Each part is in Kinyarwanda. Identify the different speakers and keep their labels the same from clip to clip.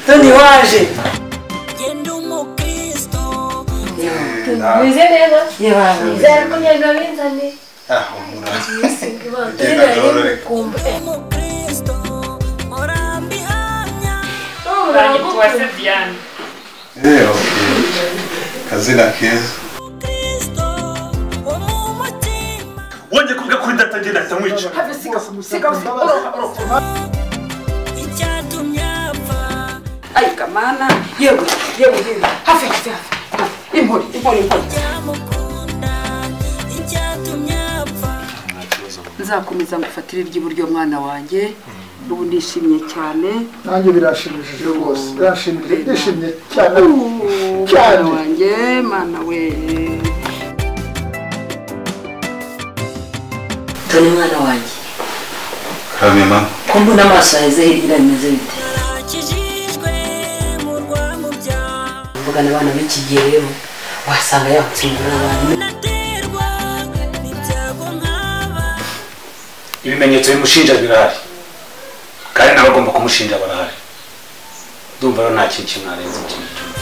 Speaker 1: Tony waje.
Speaker 2: Mwize neza?
Speaker 1: Yewe.
Speaker 2: Zari kunyaga binzane.
Speaker 3: Kazina keza. Wonje kuvuga kuri data ngenda tamwica.
Speaker 1: Ai kamana, yewe. Hafi. Impori. Nzakomeza ngufatire ry'iburyo mwana wanjye. Ubu ndishimye cyane.
Speaker 4: Nanjye birashimishije rwose. Ndishimye cyane.
Speaker 1: Cyane wanjye, mana we. Toni mwana wanjye.
Speaker 3: Kamema.
Speaker 1: Ko mbona amaso aheze hirya bimeze bite? Mvugana abana b'iki gihe rero wasanga yatsindura abantu.
Speaker 5: Ibimenyetso bimushinja birahari kandi nawe agomba kumushinja barahari. Ndumva rero nta kintu kimwarenze ikintu cyose.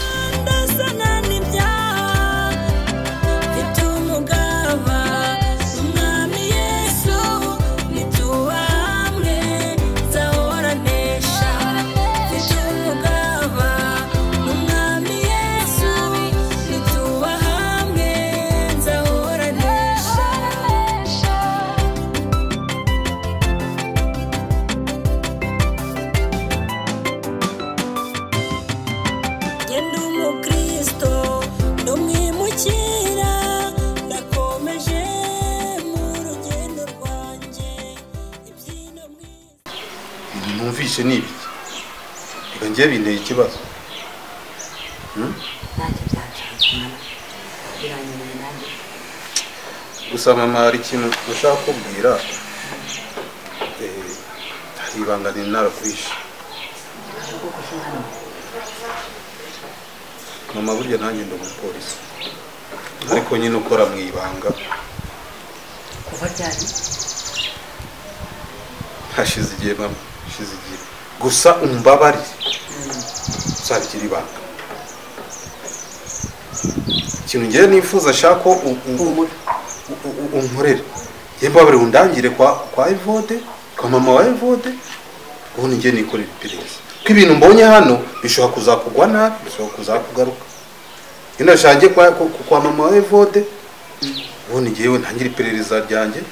Speaker 3: Numvise nibi. Reka ngiye binteye ikibazo. Gusa mama hari ikintu ushaka kubwira. Hari ibanga narakurisha. Mama burya nanjye ndo umupolisi. Ariko nyine ukora mu ibanga.
Speaker 1: Kuva ryari?
Speaker 3: Hashize igihe mama. Gusa umbabarire sabigira ibanga ikintu ngiye nifuza shako unkorera yembabarire undangire kwa Evode kwa mama wa Evode ubundi ngiye nikorera iperereza ko ibintu mbonye hano bishobora kuzakugwa nabi bishobora kuzakugaruka inashangiye kwa mama wa Evode ubundi ngiyewe ntangira iperereza ryanjye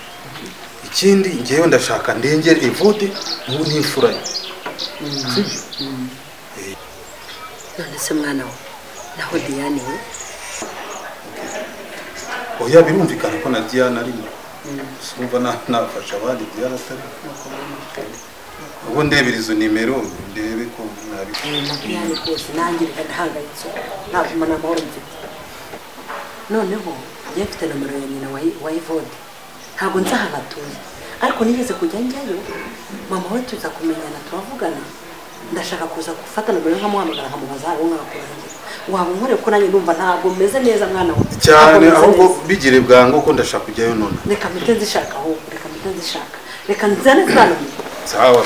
Speaker 3: ikindi ngiyewe ndashaka ndengere Evode mu n'imfura ye.
Speaker 1: None se mwana we naho Diane we?
Speaker 3: Oya birumvikana ko na Diane arimo. Sumva nafasha abandi Diane atari. Ubu ndebera izo nimero ndebe ko nabi.
Speaker 1: Diane rwose nanjye ndahangayitse ntabwo mbona amahoro mfite. Noneho njye mfite nomero ya nyina wa Evode. Ntabwo nzi ahantu atuye ariko nigeze kujya njyayo mama we tuza kumenyana turavugana ndashaka kuza gufata nomero nkamuhamagara nkamubaza aho mwakoranye waba nkore ko nanjye ndumva ntabwo meze neza mwana we
Speaker 3: cyane ahubwo bigire bwango ko ndashaka kujyayo none.
Speaker 1: Reka mpite nzishaka aho reka nzane zano.
Speaker 3: Sawa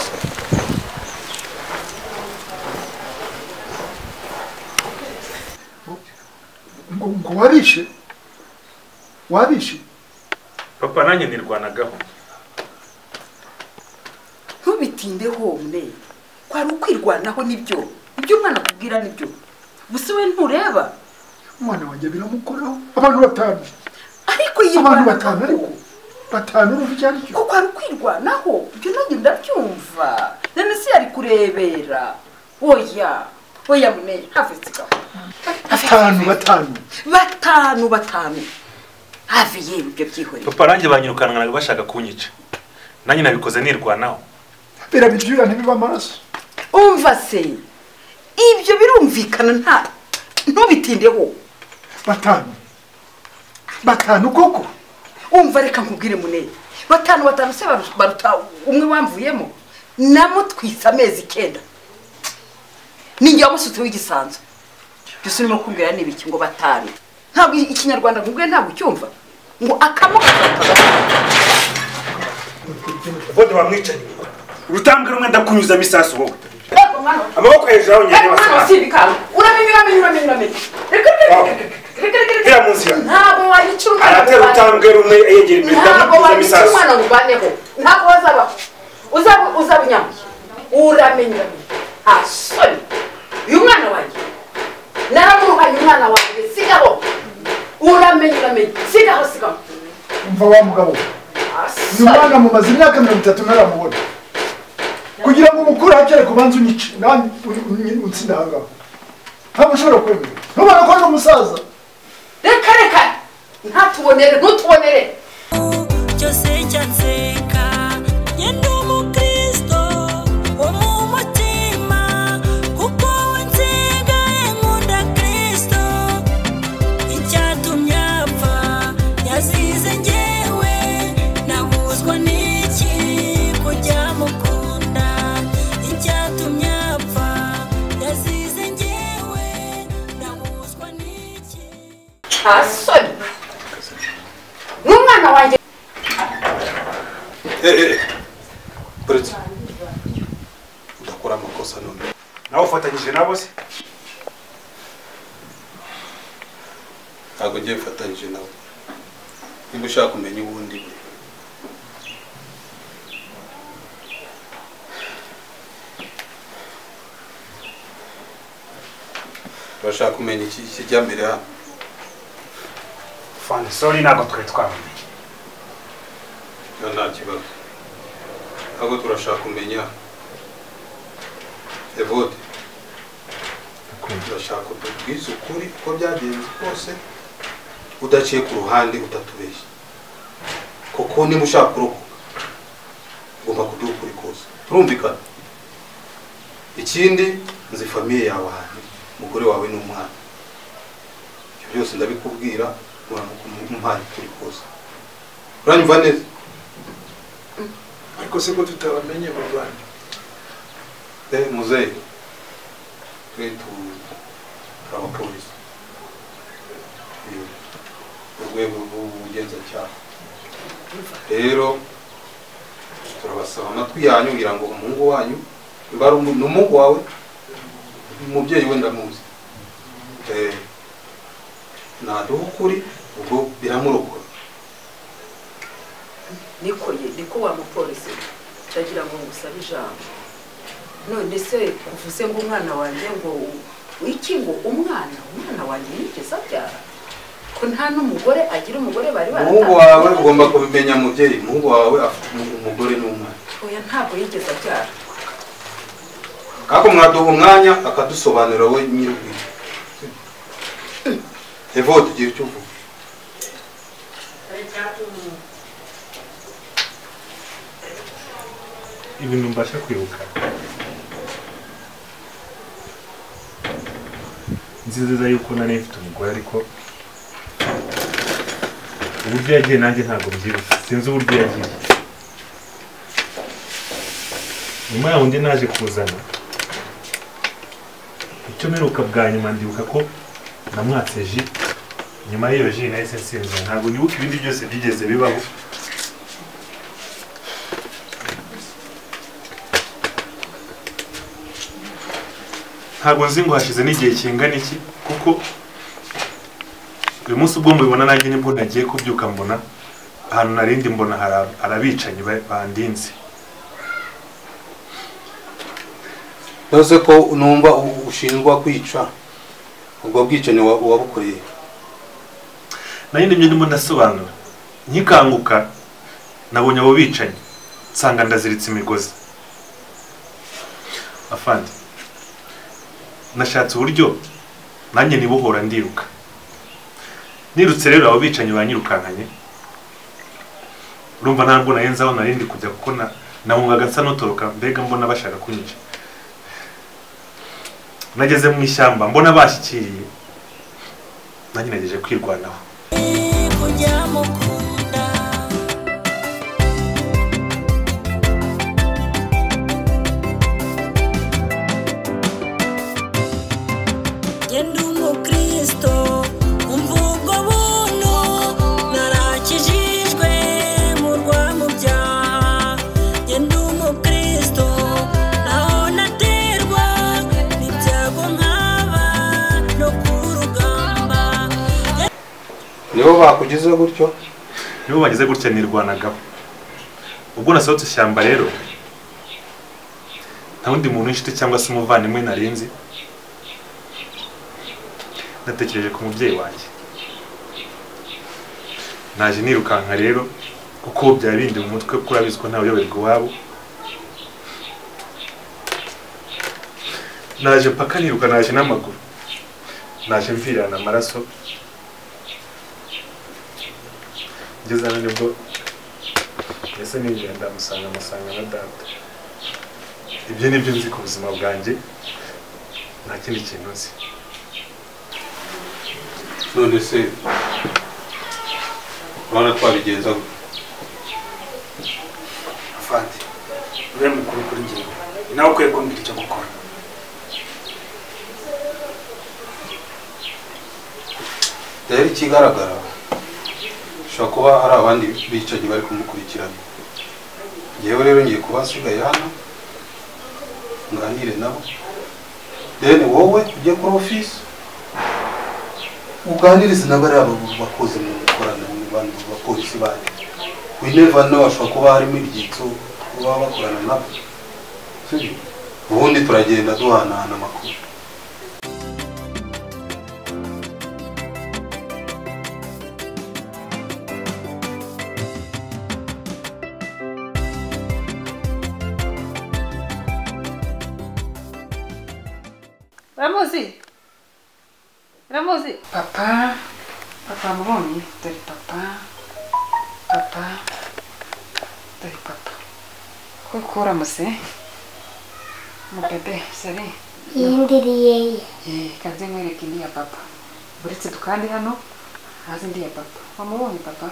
Speaker 4: ngo wabishe
Speaker 5: Papa nanjye nirwanagaho.
Speaker 1: Ntubitindeho mne. Kwari ukwirwanaho nibyo umwana kubwira nibyo. Gusa we ntureba.
Speaker 4: Umwana wanjye biramukoraho abantu batanu.
Speaker 1: Ariko
Speaker 4: batanu uruvijyana cyo.
Speaker 1: Ko kwari ukwirwanaho ibyo nanjye ndabyumva. None se yari kurebera. Oya mne hafitsika. Batanu. Hafi yewe ibyo byihoreye.
Speaker 5: Papa nanjye banyirukananaga bashaka kunyica. Nanjye nabikoze nirwanaho.
Speaker 4: Birabibyura ntibiba amaraso.
Speaker 1: Umva se. Ibyo birumvikana ntubitindeho.
Speaker 4: Batanu koko.
Speaker 1: Umva reka nkubwire mune. Batanu se baruta umwe wamvuyemo. Namutwisa amezi 9. Ninjye wamusutse w'igisanzo. Byose urimo kumbwira n'ibiki ngo batanu. Ntabwo ikinyarwanda ngubwe ntabwo cyumva. Ngo akamuka
Speaker 5: Evode wamwicanye urutambwe rumwe ndakunyuzamo isasu wowe amaboko hejuru aho nyene basaba
Speaker 1: uramenye
Speaker 5: bira munzira
Speaker 1: ntabwo wanyicuma
Speaker 5: aratera urutambwe rumwe yegera imbere ndakunyuzamo isasu
Speaker 1: umwana ngubaneho ntabwo uzabunyamuye uramenye asoni uyu mwana wanjye naramuruhanye umwana wanjye sigaho uramenye sigaho
Speaker 4: umva wa mugabo uyu mwana mumaze imyaka 30 naramubona kugira ngo umukuru hakere kubanza unyice nandi unsindanga ntabwo ushobora kwemera ntubona ko ari umusaza
Speaker 1: reka ntutubonere
Speaker 6: cyose cyanseka yenda umukristo wo mu mutima kuko wansigaye nkunda Kristo icyatumye apfa yazize njyewe nahuzwa n'iki kujya mukunda icyatumye apfa yazize njyewe nahuzwa n'iki
Speaker 1: asoni n'umwana wanjye
Speaker 3: Buretse udakora amakosa none
Speaker 5: nawe ufatanyije nabo se
Speaker 3: ntabwo ngiye mfatanyije nawe niba ushaka kumenya ubundi urashaka kumenya iki kijya mbere hano
Speaker 5: fani sorry ntabwo twari twamenye
Speaker 3: nta kibazo ahubwo turashaka kumenya Evode turashaka utubwize ukuri uko byagenze kose udaciye ku ruhande utatubeshye kuko niba ushaka kurokoka ugomba kuduha ukuri kose turumvikana ikindi nzi famiye yawe hano umugore wawe n'umwana ibyo byose ndabikubwira mpaye ukuri kose uranyumva neza
Speaker 4: ariko se ko tutabamenye mu Rwanda
Speaker 3: muzehe twetu abapolisi urwego rw'ubugenzacyaha rero turabasaba amatwi yanyu kugira ngo umuhungu wanyu niba ari umuhungu wawe umubyeyi we ndamuzi naduha ukuri ubwo biramurokora
Speaker 1: niko wa mupolisi cyagira ngo ngusabe ijambo none se uvuze ngo umwana wanjye ngo iki ngo umwana wanjye yigeze abyara ko nta n'umugore agira umugore bari baratanga
Speaker 3: umuhungu wawe ugomba kubimenya mubyeyi umuhungu wawe afite umugore n'umwana
Speaker 1: oya ntabwo yigeze abyara
Speaker 3: kako mwaduha umwanya akadusobanurira we nyir'ubwite Evode ugira icyo uvuga
Speaker 7: ibintu mbasha kwibuka nzi neza yuko nari mfite umugore ariko uburyo yagiye nanjye ntabwo mbyibuka sinzi uburyo yagiye nyuma yaho undi naje kuzana icyo mperuka bwa nyuma ndibuka ko namwatse ji nyuma y'iyo ji nahise nsinzira ntabwo nibuka ibindi byose byigeze bibaho ntabwo nzi ngo hashize n'igihe kingana iki kuko uyu munsi ubwo mbibona nanjye nibwo nagiye kubyuka mbona ahantu narindi mbona arabicanyi bandinze
Speaker 3: nose ko numva ushinjwa kwica ubwo bwicanyi wabukoreye
Speaker 7: nanjye nibyo ndimo ndasobanura nkikanguka nabonye abo bicanyi nsanga ndaziritse imigozi afande nashatse uburyo nanjye nibuhora ndiruka nirutse rero abo bicanyi banyirukankanye urumva ntabwo nayenzaho narindi kujya kuko nahungaga nsa n'utoroka mbega mbona bashaka kunyica nageze mu ishyamba mbona bashyikiriye nanjye nagejeje kwirwanaho
Speaker 6: narakijijwe mu rwa mu byaha
Speaker 3: nibo bakugize gutyo
Speaker 7: nibo bagize gutya nirwanagaho ubwo nasohotse ishyamba rero nta wundi muntu w'inshuti cyangwa se umuvandimwe narinzi natekereje ku mubyeyi wanjye naje nirukanka rero kuko byari bindi mu mutwe kuko urabizi ko ntawe uyoberwa iwabo naje mpaka niruka naje n'amaguru naje mvirana amaraso ngeze hano nibwo ese nigenda musanga na data ibyo nibyo nzi ku buzima bwanjye nta kindi kintu nzi
Speaker 3: none se urabona twabigenza
Speaker 5: afande uriya mukuru kuri njyewe nawe ukwiye kumbwira icyo gukora
Speaker 3: rero ikigaragara ushobora kuba hari abandi bicaye bari kumukurikirana ngewe rero ngiye kuba asigaye hano nganire nabo then wowe ujye kuri ofisi uganirize n'abari bakoze mu gukorana n'abantu bapolisi bandi we never know ashobora kuba harimo ibyitso kuba bakorana nabo ubundi turagenda duhanahana amakuru
Speaker 8: Ramosi papa mubonye dore papa dore papa koko uramutse mu bebe sari
Speaker 2: yindiriye
Speaker 8: kaze nkwereke indi ya papa uretse dukandi hano hazi indi ya papa wamubonye papa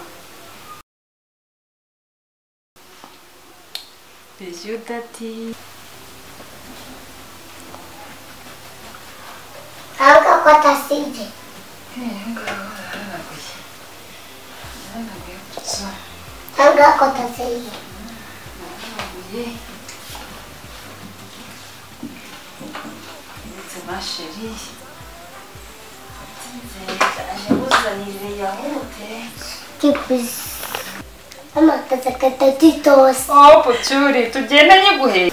Speaker 8: Bisyu dati
Speaker 2: anga kota sije anga kota sije
Speaker 8: c'est ma chérie
Speaker 2: kipus ama tazakata titos
Speaker 8: oh puchuri tugenda nyiguhe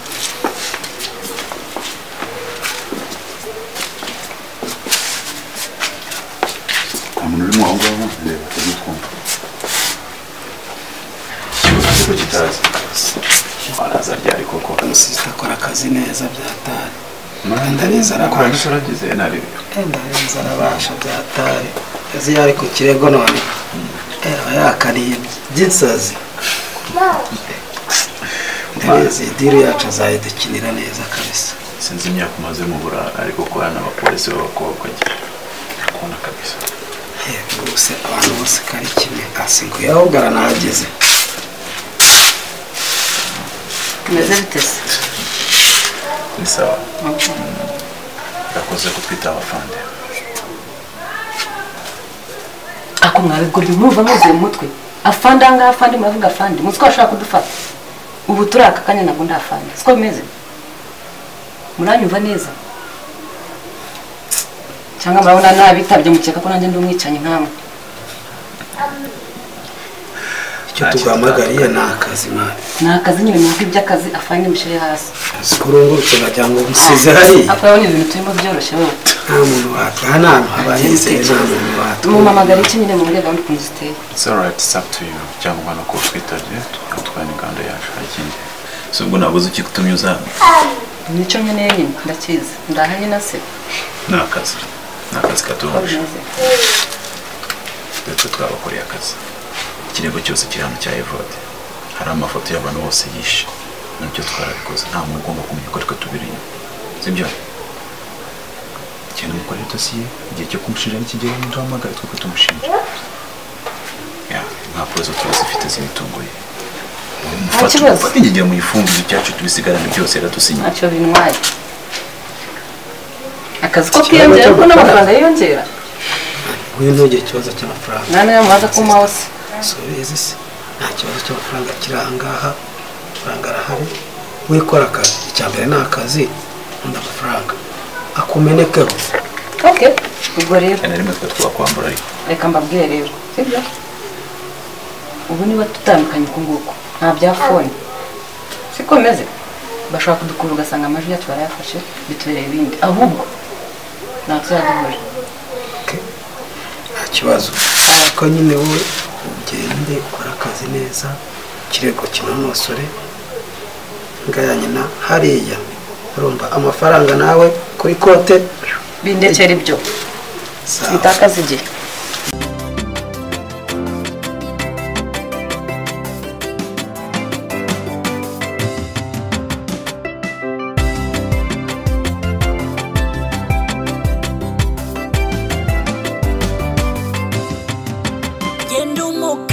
Speaker 9: umuntu urimo aho ngaho reba tugitwumva ikibazo kitazi araza ryari koko
Speaker 5: umusista akora akazi neza byatari ndabizi
Speaker 9: arakora aragize nabi
Speaker 5: ndabizi arabasha byatari azi yari ku kirego none aba yakariye by'insazi ndabizi diri yacu azayidukinira neza kabisa
Speaker 9: sinzi imyaka umaze mu burara ariko kubana n'abapolisi b'abakobwa akunda kabisa
Speaker 5: rwose abantu bose kari kimwe asinguye ahubwo aranahageze
Speaker 8: tumeze bitese
Speaker 9: ni sawa yakoze kutwita abafande
Speaker 1: ako mwabigurye murumva muzuye mu mutwe afande angahe afande muravuga afande muzi ko bashobora kudufata ubu turi aka kanya ntabwo ndi afande siko bimeze muranyumva neza cyangwa murabona nabitabye mukeka ko nanjye ndi umwicanyi nkamwe
Speaker 5: icyo tuguhamagariye ni akazi mwana
Speaker 1: ni akazi nyine muvuga iby'akazi afande mushyire hasi
Speaker 5: sikurungurutse nagira ngo bisize hariya
Speaker 1: ako urabona ibintu turimo byoroshye wowe
Speaker 5: nta muntu wata hano hantu habaye inzira nta muntu wata
Speaker 1: mumamagara iki nyine mu buryo bwa ukuntu ziteye
Speaker 9: it's alright it's up to you cyangwa umwana ko twitabye tukatwara inganda yacu ikindi so ubwo nabuze iki kutumye uzana
Speaker 1: nicyo nyine nyine ndakizi ndahanye na se
Speaker 9: ni akazi katubasha ndetse twabakoreye akazi ikirego cyose kiri hano cya Evode hari amafoto y'abantu bose yishe nabyo twarabikoze nta muntu ugomba kumenya ko ariko tubiri inyuma sibyo cyane mukorera dosiye igihe cyo kumushinja n'ikigero muduhamagare twuko tumushinja impapuro zo turazifite zimitunguye mufate ingegera muyifunguye icyacu tubisigarane byose yaradusinye
Speaker 1: ntacyo bintwaye akazi ko kiyongera kuko n'amafaranga yiyongera
Speaker 5: uyu ntugire ikibazo cy'amafaranga
Speaker 1: nta niyo mubaza ku mawusi
Speaker 5: sobizi se nta kibazo cy'amafaranga kiri aha ngaha amafaranga arahari wikora akazi icya mbere ni akazi undi amafaranga akumenekeho
Speaker 1: ubwo rero
Speaker 9: rimwe twe twakwambura ariko
Speaker 1: reka mbabwire rero
Speaker 8: sibyo ubu niba tutandukanye uko nguko nta bya fone siko meze bashobora kudukura ugasanga amajwi yacu barayafashe bitubereye ibindi ahubwo natuzaduhuje
Speaker 5: nta kibazo ariko nyine wowe ugende ukora akazi neza ikirego kinonosore ngaya nyina hariya urumva amafaranga nawe kuri kote
Speaker 8: bindekera ibyo bitakaza igihe
Speaker 6: Genda umuka